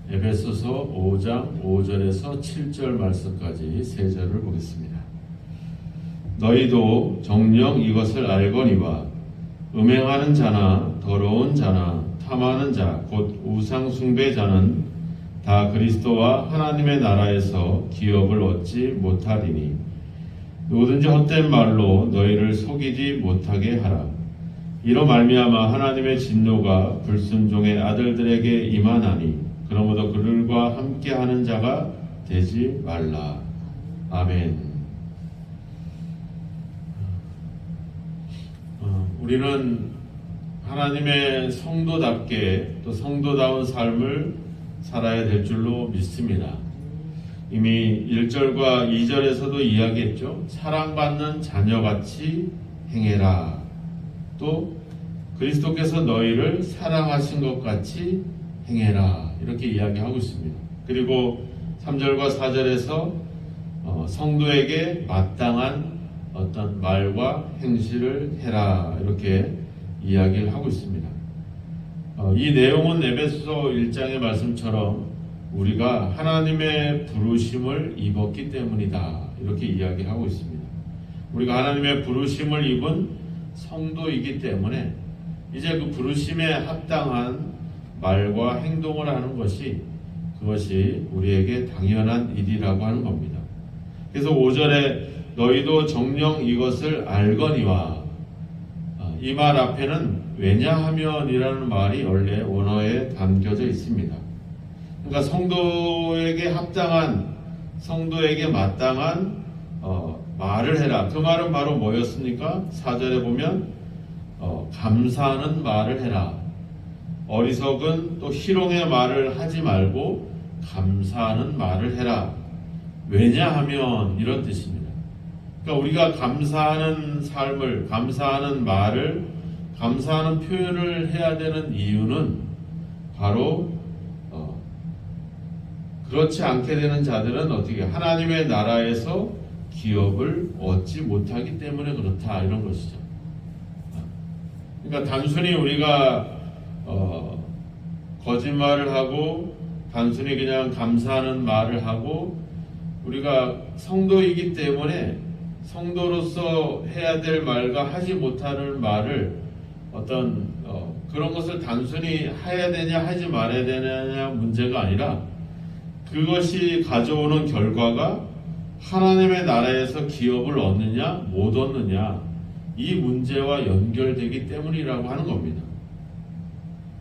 에베소서 5장 5절에서 7절 말씀까지 세 절을 보겠습니다. 너희도 정녕 이것을 알거니와 음행하는 자나 더러운 자나 탐하는 자 곧 우상 숭배자는 다 그리스도와 하나님의 나라에서 기업을 얻지 못하리니 누구든지 헛된 말로 너희를 속이지 못하게 하라. 이로 말미암아 하나님의 진노가 불순종의 아들들에게 임하나니 그러므로 그들과 함께하는 자가 되지 말라. 아멘. 우리는 하나님의 성도답게 또 성도다운 삶을 살아야 될 줄로 믿습니다. 이미 1절과 2절에서도 이야기했죠. 사랑받는 자녀같이 행해라. 또 그리스도께서 너희를 사랑하신 것 같이 행해라. 이렇게 이야기하고 있습니다. 그리고 3절과 4절에서 성도에게 마땅한 어떤 말과 행실을 해라. 이렇게 이야기를 하고 있습니다. 이 내용은 에베소서 1장의 말씀처럼 우리가 하나님의 부르심을 입었기 때문이다. 이렇게 이야기하고 있습니다. 우리가 하나님의 부르심을 입은 성도이기 때문에 이제 그 부르심에 합당한 말과 행동을 하는 것이 그것이 우리에게 당연한 일이라고 하는 겁니다. 그래서 5절에 너희도 정녕 이것을 알거니와 이 말 앞에는 왜냐하면이라는 말이 원래 원어에 담겨져 있습니다. 그러니까 성도에게 합당한 성도에게 마땅한 말을 해라. 그 말은 바로 뭐였습니까? 4절에 보면 감사하는 말을 해라. 어리석은 또 희롱의 말을 하지 말고 감사하는 말을 해라. 왜냐하면 이런 뜻입니다. 그러니까 우리가 감사하는 삶을, 감사하는 말을, 감사하는 표현을 해야 되는 이유는 바로 그렇지 않게 되는 자들은 어떻게 하나님의 나라에서 기업을 얻지 못하기 때문에 그렇다 이런 것이죠. 그러니까 단순히 우리가 거짓말을 하고 단순히 그냥 감사하는 말을 하고 우리가 성도이기 때문에 성도로서 해야 될 말과 하지 못하는 말을 어떤 그런 것을 단순히 해야 되냐 하지 말아야 되냐 문제가 아니라 그것이 가져오는 결과가 하나님의 나라에서 기업을 얻느냐 못 얻느냐 이 문제와 연결되기 때문이라고 하는 겁니다.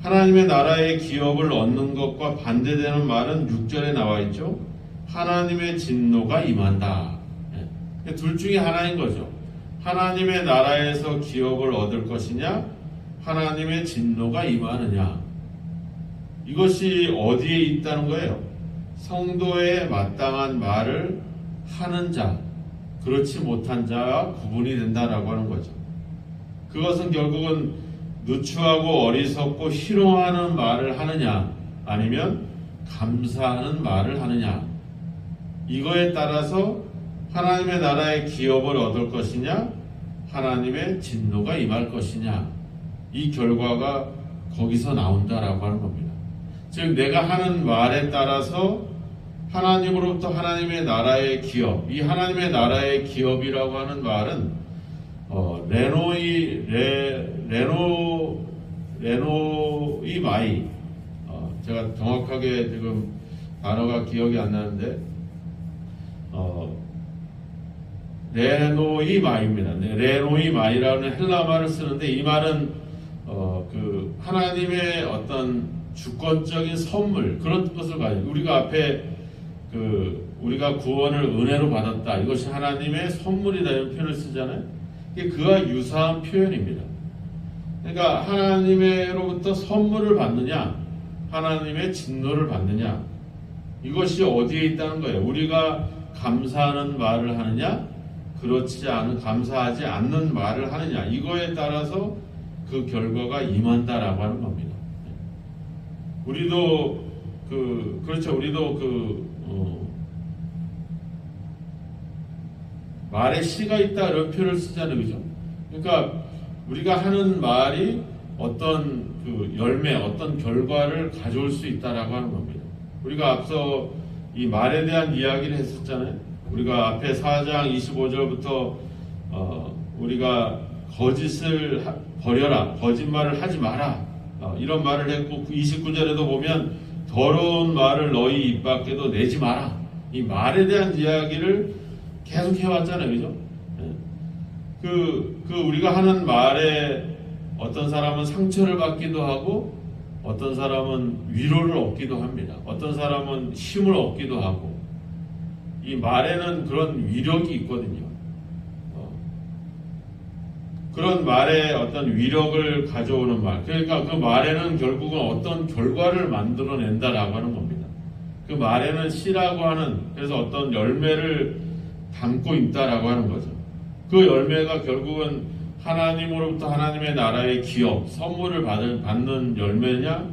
하나님의 나라의 기업을 얻는 것과 반대되는 말은 6절에 나와 있죠. 하나님의 진노가 임한다. 둘 중에 하나인 거죠. 하나님의 나라에서 기업을 얻을 것이냐 하나님의 진노가 임하느냐. 이것이 어디에 있다는 거예요? 성도의 마땅한 말을 하는 자, 그렇지 못한 자와 구분이 된다라고 하는 거죠. 그것은 결국은 누추하고 어리석고 희롱하는 말을 하느냐 아니면 감사하는 말을 하느냐 이거에 따라서 하나님의 나라의 기업을 얻을 것이냐 하나님의 진노가 임할 것이냐 이 결과가 거기서 나온다라고 하는 겁니다. 즉 내가 하는 말에 따라서 하나님으로부터 하나님의 나라의 기업, 이 하나님의 나라의 기업이라고 하는 말은 레노이 마이 제가 정확하게 지금 단어가 기억이 안 나는데 레노이 마이입니다. 레노이 마이라는 헬라 말을 쓰는데 이 말은 그 하나님의 어떤 주권적인 선물 그런 것을 가지고 우리가 앞에 우리가 구원을 은혜로 받았다. 이것이 하나님의 선물이다 이런 표현을 쓰잖아요. 이게 그와 유사한 표현입니다. 그러니까 하나님으로부터 선물을 받느냐, 하나님의 진노를 받느냐, 이것이 어디에 있다는 거예요. 우리가 감사하는 말을 하느냐, 그렇지 않은 감사하지 않는 말을 하느냐, 이거에 따라서 그 결과가 임한다라고 하는 겁니다. 우리도 그렇죠. 우리도 말에 씨가 있다 이런 표현을 쓰잖아요, 그죠? 그러니까 우리가 하는 말이 어떤 열매, 어떤 결과를 가져올 수 있다라고 하는 겁니다. 우리가 앞서 이 말에 대한 이야기를 했었잖아요. 우리가 앞에 4장 25절부터 우리가 거짓을 버려라, 거짓말을 하지 마라, 이런 말을 했고, 29절에도 보면 더러운 말을 너희 입 밖에도 내지 마라. 이 말에 대한 이야기를 계속 해왔잖아요, 그죠? 우리가 하는 말에 어떤 사람은 상처를 받기도 하고, 어떤 사람은 위로를 얻기도 합니다. 어떤 사람은 힘을 얻기도 하고, 이 말에는 그런 위력이 있거든요. 그런 말에 어떤 위력을 가져오는 말, 그러니까 그 말에는 결국은 어떤 결과를 만들어낸다라고 하는 겁니다. 그 말에는 씨라고 하는, 그래서 어떤 열매를 담고 있다라고 하는 거죠. 그 열매가 결국은 하나님으로부터 하나님의 나라의 기업, 선물을 받는 열매냐,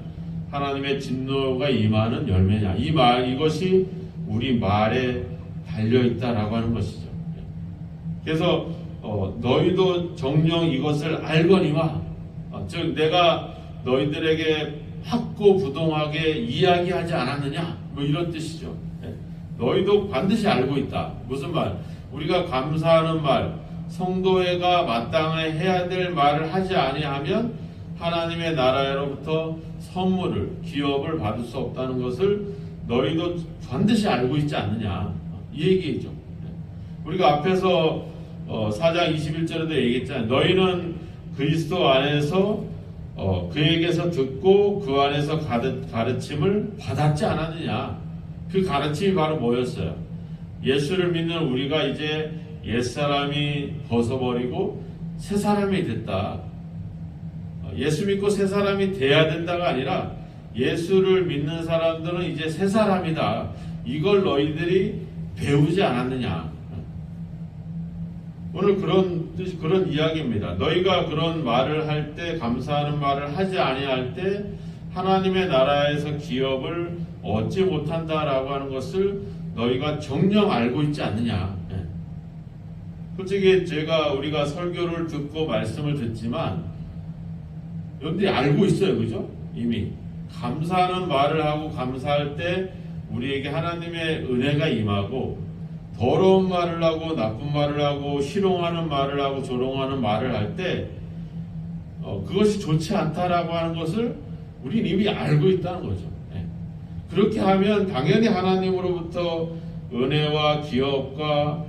하나님의 진노가 임하는 열매냐, 이것이 우리 말에 달려있다라고 하는 것이죠. 그래서 너희도 정녕 이것을 알거니와, 즉 내가 너희들에게 확고부동하게 이야기하지 않았느냐, 뭐 이런 뜻이죠. 너희도 반드시 알고 있다. 무슨 말? 우리가 감사하는 말, 성도회가 마땅히 해야 될 말을 하지 아니하면 하나님의 나라로부터 선물을, 기업을 받을 수 없다는 것을 너희도 반드시 알고 있지 않느냐, 이 얘기죠. 우리가 앞에서 4장 21절에도 얘기했잖아요. 너희는 그리스도 안에서 그에게서 듣고 그 안에서 가르침을 받았지 않았느냐. 그 가르침이 바로 뭐였어요? 예수를 믿는 우리가 이제 옛사람이 벗어버리고 새 사람이 됐다. 예수 믿고 새 사람이 돼야 된다가 아니라 예수를 믿는 사람들은 이제 새 사람이다. 이걸 너희들이 배우지 않았느냐. 오늘 그런 이야기입니다. 너희가 그런 말을 할 때, 감사하는 말을 하지 아니할 때 하나님의 나라에서 기업을 얻지 못한다라고 하는 것을 너희가 정녕 알고 있지 않느냐. 솔직히 우리가 설교를 듣고 말씀을 듣지만 여러분들이 알고 있어요, 그죠? 이미 감사하는 말을 하고 감사할 때 우리에게 하나님의 은혜가 임하고, 더러운 말을 하고 나쁜 말을 하고 희롱하는 말을 하고 조롱하는 말을 할 때 그것이 좋지 않다라고 하는 것을 우리는 이미 알고 있다는 거죠. 그렇게 하면 당연히 하나님으로부터 은혜와 기업과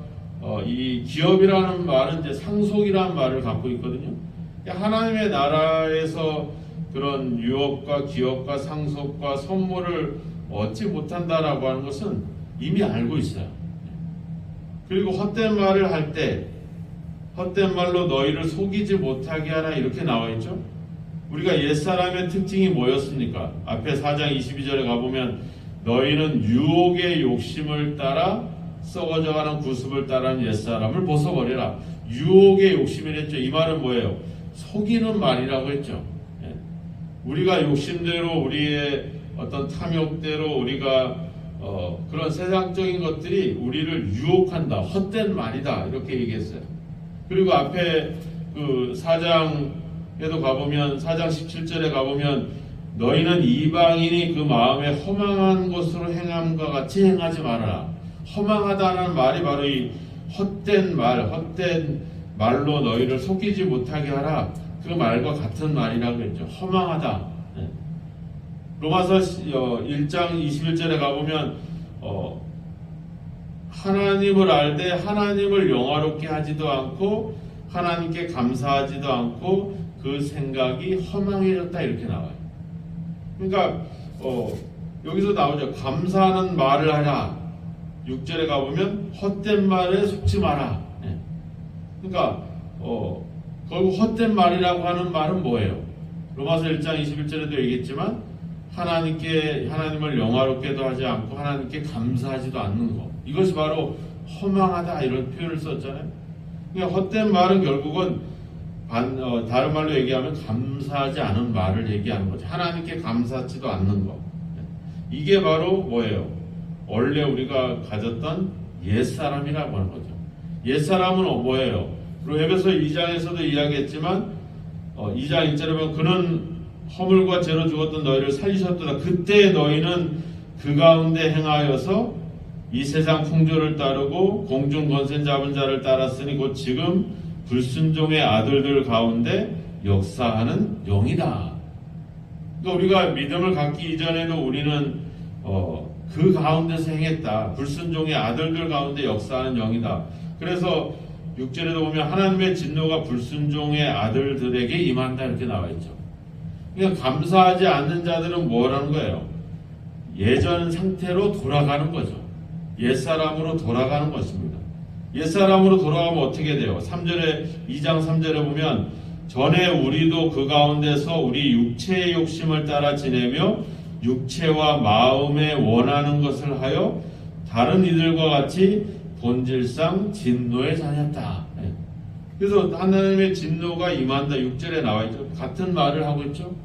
이 기업이라는 말은 이제 상속이라는 말을 갖고 있거든요. 하나님의 나라에서 그런 유업과 기업과 상속과 선물을 얻지 못한다라고 하는 것은 이미 알고 있어요. 그리고 헛된 말을 할 때 헛된 말로 너희를 속이지 못하게 하라, 이렇게 나와 있죠. 우리가 옛사람의 특징이 뭐였습니까? 앞에 4장 22절에 가보면 너희는 유혹의 욕심을 따라 썩어져가는 구습을 따르는 옛사람을 벗어버리라. 유혹의 욕심이랬죠. 이 말은 뭐예요? 속이는 말이라고 했죠. 우리가 욕심대로, 우리의 어떤 탐욕대로 우리가 그런 세상적인 것들이 우리를 유혹한다, 헛된 말이다, 이렇게 얘기했어요. 그리고 앞에 그 4장에도 가보면, 4장 17절에 가보면 너희는 이방인이 그 마음에 허망한 것으로 행함과 같이 행하지 말아라. 허망하다는 말이 바로 이 헛된 말로 너희를 속이지 못하게 하라, 그 말과 같은 말이라고 했죠. 허망하다. 로마서 1장 21절에 가보면 하나님을 알되 하나님을 영화롭게 하지도 않고 하나님께 감사하지도 않고 그 생각이 허망해졌다, 이렇게 나와요. 그러니까 여기서 나오죠. 감사하는 말을 하라. 6절에 가보면 헛된 말에 속지 마라. 그러니까 결국 헛된 말이라고 하는 말은 뭐예요? 로마서 1장 21절에도 얘기했지만 하나님을 영화롭게도 하지 않고 하나님께 감사하지도 않는 것, 이것이 바로 허망하다, 이런 표현을 썼잖아요. 그러니까 헛된 말은 결국은 다른 말로 얘기하면 감사하지 않은 말을 얘기하는 거죠. 하나님께 감사하지도 않는 것. 이게 바로 뭐예요? 원래 우리가 가졌던 옛사람이라고 하는 거죠. 옛사람은 뭐예요? 그리고 에베소 2장에서도 이야기했지만 2장 1절에 보면 그는 허물과 죄로 죽었던 너희를 살리셨도다. 그때 너희는 그 가운데 행하여서 이 세상 풍조를 따르고 공중 권세 잡은 자를 따랐으니 곧 지금 불순종의 아들들 가운데 역사하는 영이다. 그러니까 우리가 믿음을 갖기 이전에도 우리는 그 가운데서 행했다. 불순종의 아들들 가운데 역사하는 영이다. 그래서 6절에도 보면 하나님의 진노가 불순종의 아들들에게 임한다 이렇게 나와 있죠. 그러니까 감사하지 않는 자들은 뭐라는 거예요? 예전 상태로 돌아가는 거죠. 옛사람으로 돌아가는 것입니다. 옛사람으로 돌아가면 어떻게 돼요? 2장 3절에 보면 전에 우리도 그 가운데서 우리 육체의 욕심을 따라 지내며 육체와 마음에 원하는 것을 하여 다른 이들과 같이 본질상 진노에 자녔다. 그래서 하나님의 진노가 임한다 6절에 나와 있죠. 같은 말을 하고 있죠.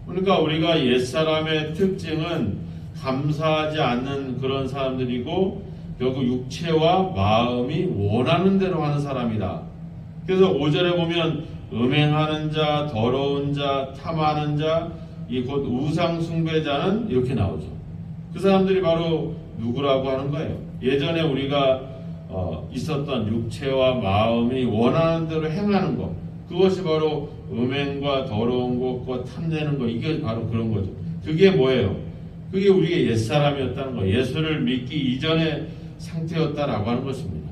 그러니까 우리가 옛사람의 특징은 감사하지 않는 그런 사람들이고 결국 육체와 마음이 원하는 대로 하는 사람이다. 그래서 5절에 보면 음행하는 자, 더러운 자, 탐하는 자, 이 곧 우상 숭배자는 이렇게 나오죠. 그 사람들이 바로 누구라고 하는 거예요? 예전에 우리가 있었던 육체와 마음이 원하는 대로 행하는 것, 그것이 바로 음행과 더러운 것과 탐내는 것, 이게 바로 그런 거죠. 그게 뭐예요? 그게 우리의 옛사람이었다는 거예요. 예수를 믿기 이전의 상태였다라고 하는 것입니다.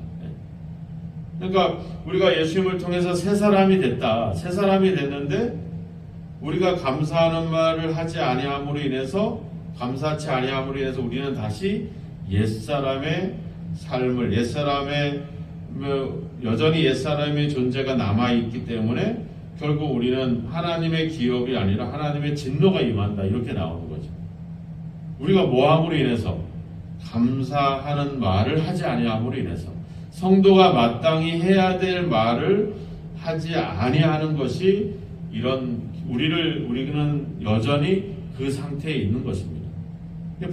그러니까 우리가 예수님을 통해서 새 사람이 됐다. 새 사람이 됐는데 우리가 감사하는 말을 하지 아니함으로 인해서 감사치 아니함으로 인해서 우리는 다시 옛사람의 삶을 여전히 옛사람의 존재가 남아있기 때문에 결국 우리는 하나님의 기업이 아니라 하나님의 진노가 임한다 이렇게 나오는 거죠. 우리가 뭐함으로 인해서 감사하는 말을 하지 아니함으로 인해서 성도가 마땅히 해야 될 말을 하지 아니하는 것이 우리는 여전히 그 상태에 있는 것입니다.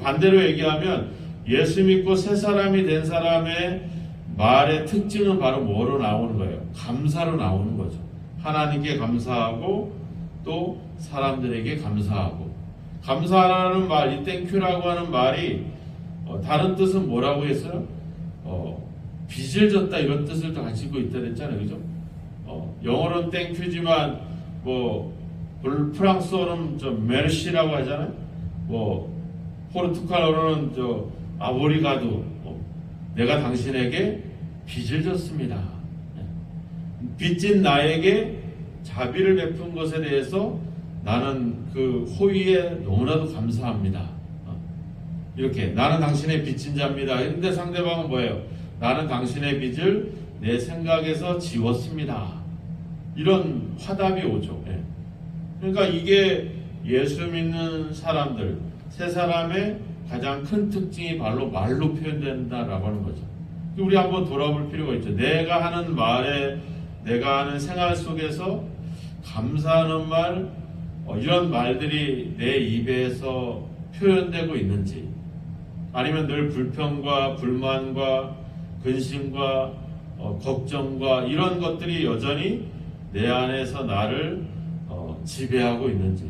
반대로 얘기하면 예수 믿고 새 사람이 된 사람의 말의 특징은 바로 뭐로 나오는 거예요? 감사로 나오는 거죠. 하나님께 감사하고 또 사람들에게 감사하고. 감사라는 말, 이 땡큐라고 하는 말이 다른 뜻은 뭐라고 했어요? 빚을 졌다 이런 뜻을 또 가지고 있다 그랬잖아요. 그죠? 영어로는 땡큐지만 프랑스어는 메르시라고 하잖아요. 포르투갈어로는 아보리가도 내가 당신에게 빚을 졌습니다. 빚진 나에게 자비를 베푼 것에 대해서 나는 그 호의에 너무나도 감사합니다. 이렇게 나는 당신의 빚진 자입니다. 그런데 상대방은 뭐예요? 나는 당신의 빚을 내 생각에서 지웠습니다. 이런 화답이 오죠. 그러니까 이게 예수 믿는 사람들, 새 사람의 가장 큰 특징이 바로 말로 표현된다라고 하는 거죠. 우리 한번 돌아볼 필요가 있죠. 내가 하는 말에, 내가 하는 생활 속에서 감사하는 말, 이런 말들이 내 입에서 표현되고 있는지, 아니면 늘 불평과 불만과 근심과 걱정과 이런 것들이 여전히 내 안에서 나를 지배하고 있는지,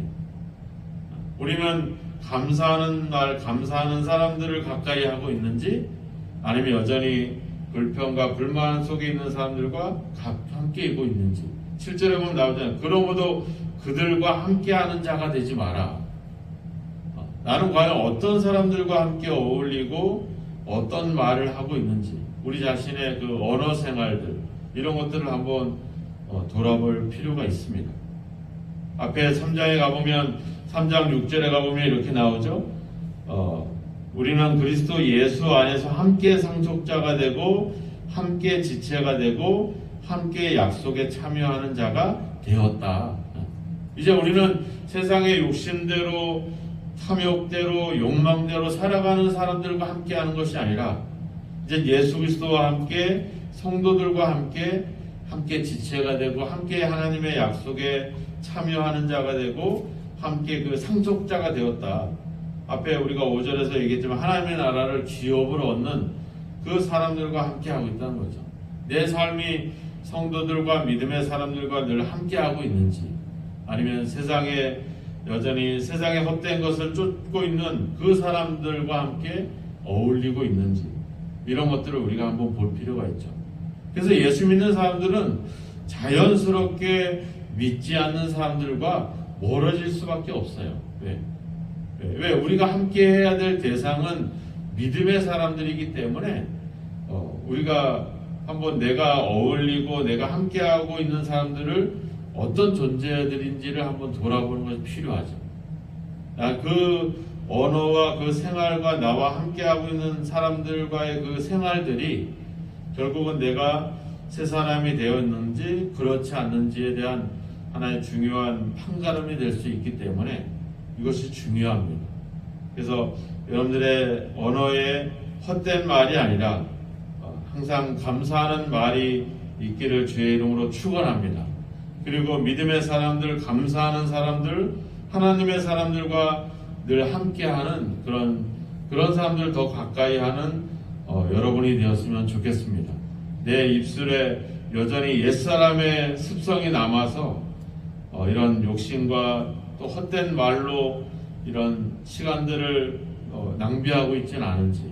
우리는 감사하는 말, 감사하는 사람들을 가까이 하고 있는지, 아니면 여전히 불평과 불만 속에 있는 사람들과 함께 있고 있는지. 7절에 보면 나오잖아요. 그러므로 그들과 함께하는 자가 되지 마라. 나는 과연 어떤 사람들과 함께 어울리고 어떤 말을 하고 있는지, 우리 자신의 그 언어 생활들, 이런 것들을 한번 돌아볼 필요가 있습니다. 앞에 3장에 가보면, 3장 6절에 가보면 이렇게 나오죠. 우리는 그리스도 예수 안에서 함께 상속자가 되고 함께 지체가 되고 함께 약속에 참여하는 자가 되었다. 이제 우리는 세상의 욕심대로, 탐욕대로, 욕망대로 살아가는 사람들과 함께하는 것이 아니라 이제 예수 그리스도와 함께, 성도들과 함께 지체가 되고 함께 하나님의 약속에 참여하는 자가 되고 함께 그 상속자가 되었다. 앞에 우리가 5절에서 얘기했지만 하나님의 나라를 기업으로 얻는 그 사람들과 함께하고 있다는 거죠. 내 삶이 성도들과 믿음의 사람들과 늘 함께하고 있는지, 아니면 세상의 여전히 세상의 헛된 것을 쫓고 있는 그 사람들과 함께 어울리고 있는지, 이런 것들을 우리가 한번 볼 필요가 있죠. 그래서 예수 믿는 사람들은 자연스럽게 믿지 않는 사람들과 멀어질 수밖에 없어요. 왜? 우리가 함께 해야 될 대상은 믿음의 사람들이기 때문에 우리가 한번 내가 어울리고 내가 함께하고 있는 사람들을 어떤 존재들인지를 한번 돌아보는 것이 필요하죠. 그 언어와 그 생활과 나와 함께하고 있는 사람들과의 그 생활들이 결국은 내가 새 사람이 되었는지 그렇지 않는지에 대한 하나의 중요한 판가름이 될 수 있기 때문에 이것이 중요합니다. 그래서 여러분들의 언어에 헛된 말이 아니라 항상 감사하는 말이 있기를 주의 이름으로 축원합니다. 그리고 믿음의 사람들, 감사하는 사람들, 하나님의 사람들과 늘 함께하는 그런 사람들 더 가까이 하는 여러분이 되었으면 좋겠습니다. 내 입술에 여전히 옛사람의 습성이 남아서 이런 욕심과 또 헛된 말로 이런 시간들을 낭비하고 있지는 않은지,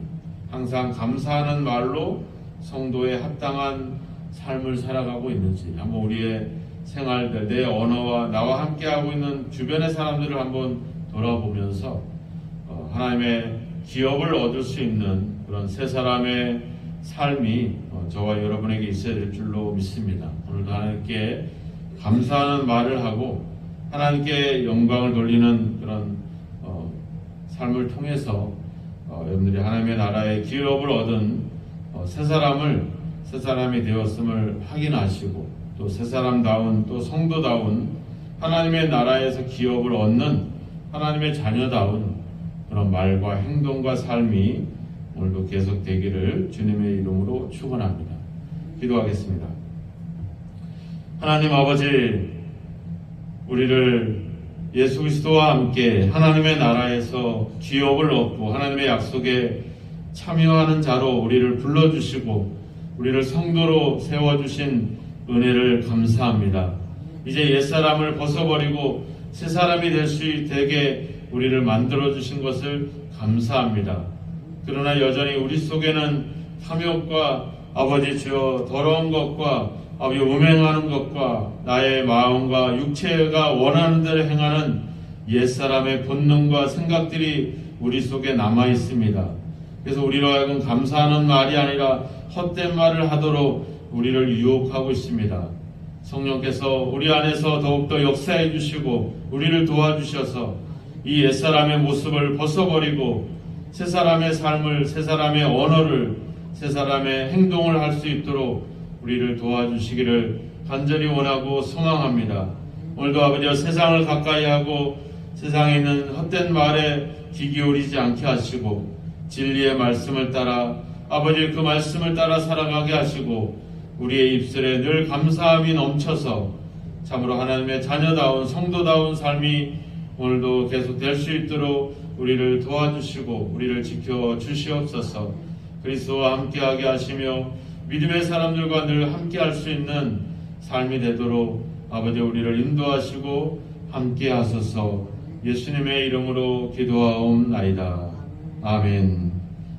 항상 감사하는 말로 성도에 합당한 삶을 살아가고 있는지 한번 우리의 생활들, 내 언어와 나와 함께하고 있는 주변의 사람들을 한번 돌아보면서 하나님의 기업을 얻을 수 있는 그런 새 사람의 삶이 저와 여러분에게 있어야 될 줄로 믿습니다. 오늘도 하나님께 감사하는 말을 하고 하나님께 영광을 돌리는 그런 삶을 통해서 여러분들이 하나님의 나라의 기업을 얻은 새 사람이 되었음을 확인하시고 또 새 사람다운 또 성도다운 하나님의 나라에서 기업을 얻는 하나님의 자녀다운 그런 말과 행동과 삶이 오늘도 계속되기를 주님의 이름으로 축원합니다. 기도하겠습니다. 하나님 아버지, 우리를 예수 그리스도와 함께 하나님의 나라에서 기업을 얻고 하나님의 약속에 참여하는 자로 우리를 불러주시고 우리를 성도로 세워주신 은혜를 감사합니다. 이제 옛사람을 벗어버리고 새 사람이 될 수 되게 우리를 만들어주신 것을 감사합니다. 그러나 여전히 우리 속에는 탐욕과 아버지 주여 더러운 것과 아버지 음행하는 것과 나의 마음과 육체가 원하는 대로 행하는 옛사람의 본능과 생각들이 우리 속에 남아 있습니다. 그래서 우리로 하여금 감사하는 말이 아니라 헛된 말을 하도록 우리를 유혹하고 있습니다. 성령께서 우리 안에서 더욱더 역사해 주시고 우리를 도와주셔서 이 옛사람의 모습을 벗어버리고 새 사람의 삶을, 새 사람의 언어를, 새 사람의 행동을 할 수 있도록 우리를 도와주시기를 간절히 원하고 소망합니다. 오늘도 아버지여 세상을 가까이 하고 세상에 있는 헛된 말에 귀 기울이지 않게 하시고 진리의 말씀을 따라 아버지 그 말씀을 따라 살아가게 하시고 우리의 입술에 늘 감사함이 넘쳐서 참으로 하나님의 자녀다운 성도다운 삶이 오늘도 계속 될 수 있도록 우리를 도와주시고 우리를 지켜주시옵소서. 그리스도와 함께하게 하시며 믿음의 사람들과 늘 함께할 수 있는 삶이 되도록 아버지 우리를 인도하시고 함께하소서. 예수님의 이름으로 기도하옵나이다. 아멘.